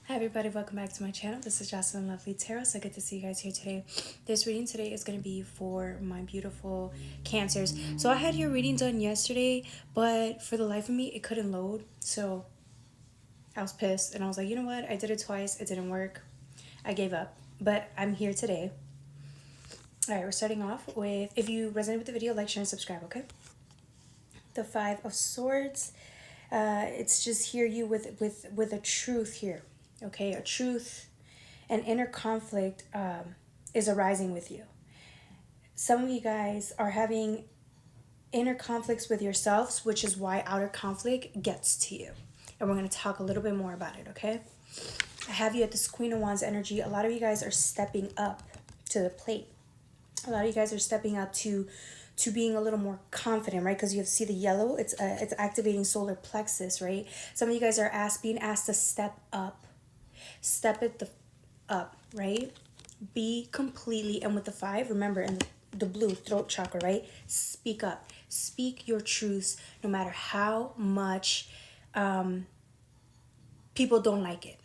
Hi everybody, welcome back to my channel. This is Jocelyn Lovely Tarot. So good to see you guys here today. This reading today is going to be for my beautiful Cancers. So I had your reading done yesterday, but for the life of me, it couldn't load. So I was pissed and I was like, you know what? I did it twice. It didn't work. I gave up, but I'm here today. All right, we're starting off with, if you resonate with the video, like, share, and subscribe, okay? The Five of Swords. It's just hear you with a truth here. Okay, a truth, an inner conflict is arising with you. Some of you guys are having inner conflicts with yourselves, which is why outer conflict gets to you. And we're going to talk a little bit more about it, okay? I have you at this Queen of Wands energy. A lot of you guys are stepping up to the plate. A lot of you guys are stepping up to being a little more confident, right? Because you see the yellow, it's activating solar plexus, right? Some of you guys are being asked to step up. Step it up, right? Be completely, and with the 5, remember, in the blue, throat chakra, right? Speak up. Speak your truths, no matter how much people don't like it.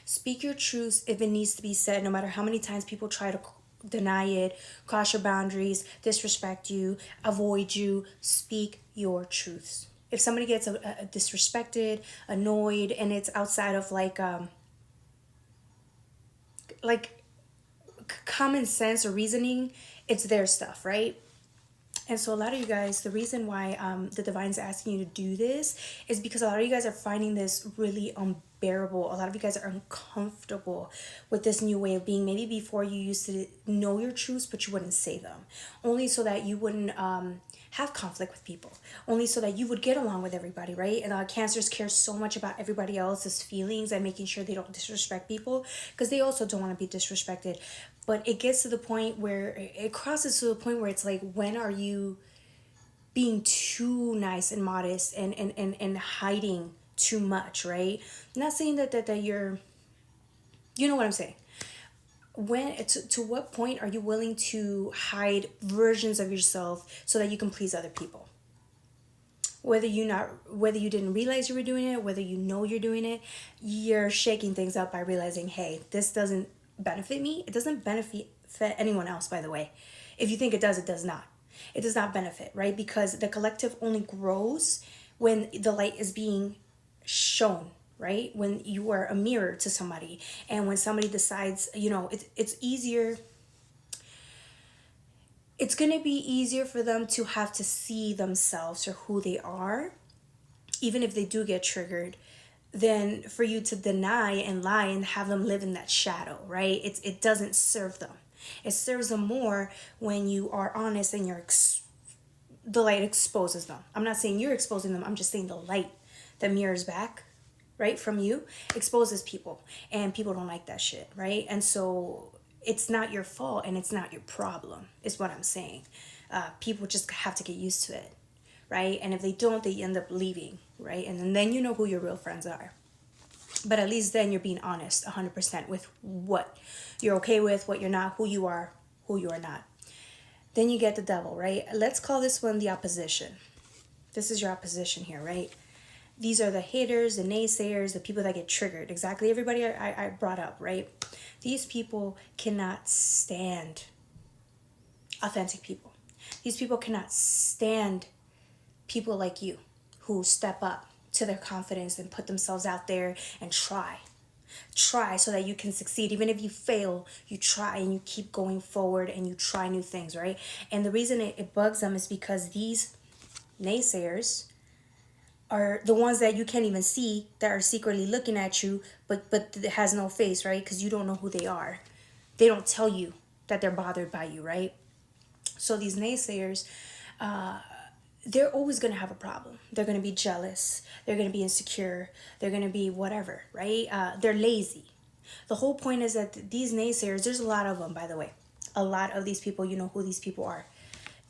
Speak your truths if it needs to be said, no matter how many times people try to deny it, cross your boundaries, disrespect you, avoid you. Speak your truths. If somebody gets disrespected, annoyed, and it's outside of like common sense or reasoning, it's their stuff, right? And so a lot of you guys, the reason why the divine's asking you to do this is because a lot of you guys are finding this really unbearable. A lot of you guys are uncomfortable with this new way of being. Maybe before you used to know your truths, but you wouldn't say them. Only so that you wouldn't have conflict with people. Only so that you would get along with everybody, right? And Cancers care so much about everybody else's feelings and making sure they don't disrespect people, because they also don't want to be disrespected. But it gets to the point where it crosses to the point where it's like, when are you being too nice and modest and hiding too much, right? I'm not saying that you're, you know what I'm saying. When to what point are you willing to hide versions of yourself so that you can please other people? Whether you didn't realize you were doing it, whether you know you're doing it, you're shaking things up by realizing, hey, this doesn't benefit me. It doesn't benefit anyone else, by the way. If you think it does not. It does not benefit, right? Because the collective only grows when the light is being shown, right? When you are a mirror to somebody, and when somebody decides, it's easier. It's going to be easier for them to have to see themselves or who they are, even if they do get triggered, than for you to deny and lie and have them live in that shadow, right? It doesn't serve them. It serves them more when you are honest and the light exposes them. I'm not saying you're exposing them. I'm just saying the light that mirrors back, right, from you exposes people, and people don't like that shit, right? And so it's not your fault and it's not your problem, is what I'm saying. People just have to get used to it, right? And if they don't, they end up leaving, right? And then you know who your real friends are. But at least then you're being honest 100% with what you're okay with, what you're not, who you are not. Then you get the Devil, right? Let's call this one the opposition. This is your opposition here, right? These are the haters, the naysayers, the people that get triggered. Exactly everybody I brought up, right? These people cannot stand authentic people. These people cannot stand people like you who step up to their confidence and put themselves out there and try so that you can succeed. Even if you fail, you try and you keep going forward and you try new things, right? And the reason it bugs them is because these naysayers are the ones that you can't even see, that are secretly looking at you, but it has no face, right? Because you don't know who they are. They don't tell you that they're bothered by you, right? So these naysayers, they're always going to have a problem. They're going to be jealous. They're going to be insecure. They're going to be whatever, right? They're lazy. The whole point is that these naysayers, there's a lot of them, by the way. A lot of these people, you know who these people are.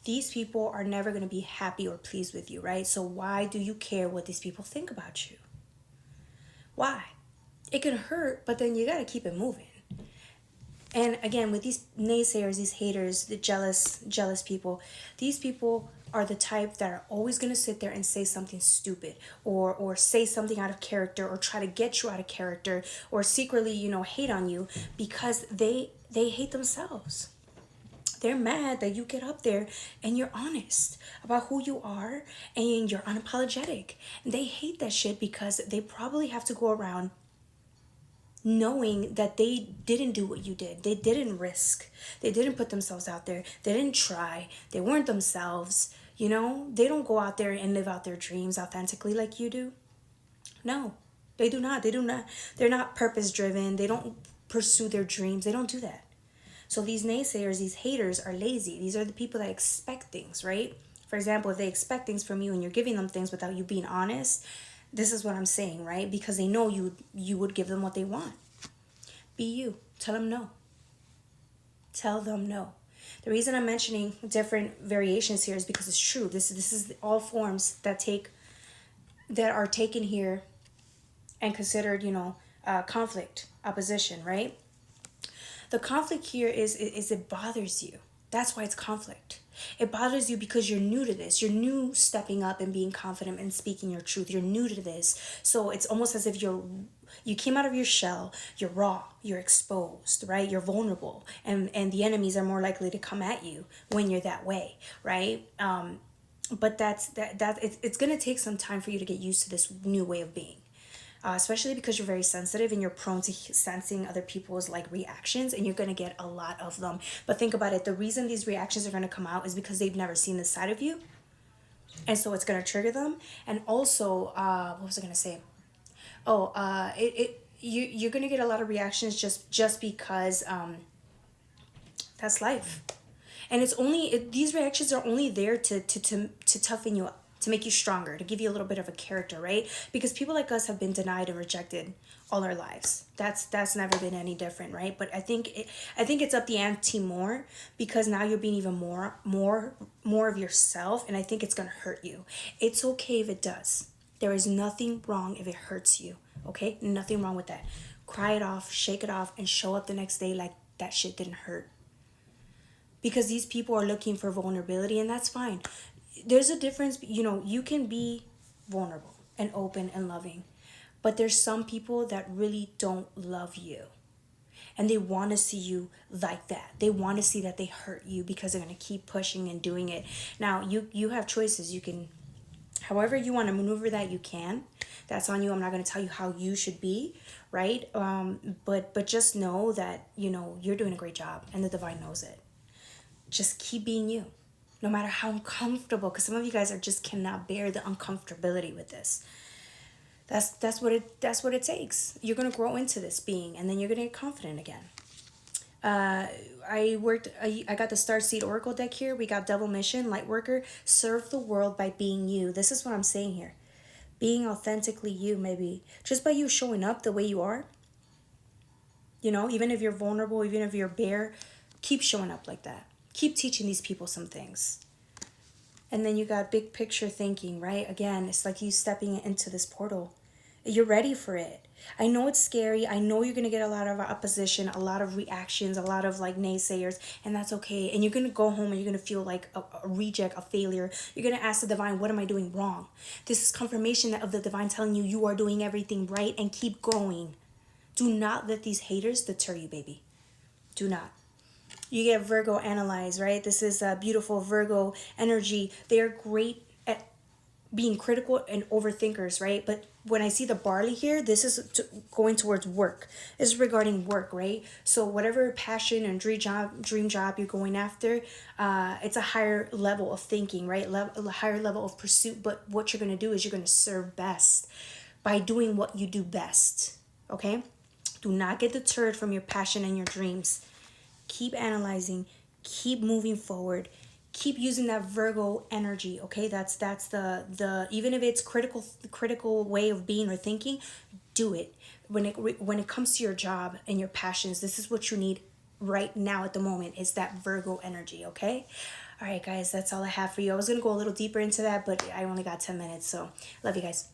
These people are never going to be happy or pleased with you, right? So why do you care what these people think about you? Why? It can hurt, but then you got to keep it moving. And again, with these naysayers, these haters, the jealous people, these people are the type that are always going to sit there and say something stupid, or say something out of character, or try to get you out of character, or secretly, hate on you, because they hate themselves. They're mad that you get up there and you're honest about who you are and you're unapologetic. They hate that shit because they probably have to go around knowing that they didn't do what you did. They didn't risk. They didn't put themselves out there. They didn't try. They weren't themselves. They don't go out there and live out their dreams authentically like you do. No, they do not. They do not. They're not purpose driven. They don't pursue their dreams. They don't do that. So these naysayers, these haters are lazy. These are the people that expect things, right? For example, if they expect things from you and you're giving them things without you being honest, this is what I'm saying, right? Because they know you would give them what they want. Be you. Tell them no. Tell them no. The reason I'm mentioning different variations here is because it's true. This is all forms that are taken here and considered, conflict, opposition, right? The conflict here is it bothers you. That's why it's conflict. It bothers you because you're new to this. You're new stepping up and being confident and speaking your truth. You're new to this. So it's almost as if you came out of your shell. You're raw. You're exposed, right? You're vulnerable. And the enemies are more likely to come at you when you're that way, right? But it's going to take some time for you to get used to this new way of being. Especially because you're very sensitive and you're prone to sensing other people's reactions, and you're going to get a lot of them. But think about it. The reason these reactions are going to come out is because they've never seen this side of you. And so it's going to trigger them. And also, what was I going to say? You're going to get a lot of reactions just because that's life. And these reactions are only there to toughen you up, to make you stronger, to give you a little bit of a character, right? Because people like us have been denied and rejected all our lives. That's never been any different, right? But I think it's up the ante more, because now you're being even more of yourself, and I think it's gonna hurt you. It's okay if it does. There is nothing wrong if it hurts you, okay? Nothing wrong with that. Cry it off, shake it off, and show up the next day like that shit didn't hurt. Because these people are looking for vulnerability, and that's fine. There's a difference, you can be vulnerable and open and loving, but there's some people that really don't love you, and they want to see you like that. They want to see that they hurt you, because they're going to keep pushing and doing it. Now, you have choices. You can, however you want to maneuver that, you can. That's on you. I'm not going to tell you how you should be, right? But just know that, you're doing a great job, and the divine knows it. Just keep being you. No matter how uncomfortable, because some of you guys just cannot bear the uncomfortability with this. That's what it takes. You're gonna grow into this being, and then you're gonna get confident again. I got the Starseed Oracle deck here. We got Double Mission, Lightworker, serve the world by being you. This is what I'm saying here. Being authentically you, maybe just by you showing up the way you are. Even if you're vulnerable, even if you're bare, keep showing up like that. Keep teaching these people some things. And then you got big picture thinking, right? Again, it's like you stepping into this portal. You're ready for it. I know it's scary. I know you're going to get a lot of opposition, a lot of reactions, a lot of naysayers, and that's okay. And you're going to go home and you're going to feel like a reject, a failure. You're going to ask the divine, what am I doing wrong? This is confirmation of the divine telling you are doing everything right, and keep going. Do not let these haters deter you, baby. Do not. You get Virgo analyze, right? This is a beautiful Virgo energy. They're great at being critical and overthinkers, right? But when I see the barley here, this is going towards work. This is regarding work, right? So whatever passion and dream job you're going after, it's a higher level of thinking, right? A higher level of pursuit. But what you're going to do is you're going to serve best by doing what you do best, okay? Do not get deterred from your passion and your dreams. Keep analyzing, keep moving forward, keep using that Virgo energy, okay? That's the even if it's critical way of being or thinking, do it. When it comes to your job and your passions, this is what you need right now at the moment, is that Virgo energy, okay? All right, guys, that's all I have for you. I was going to go a little deeper into that, but I only got 10 minutes, so love you guys.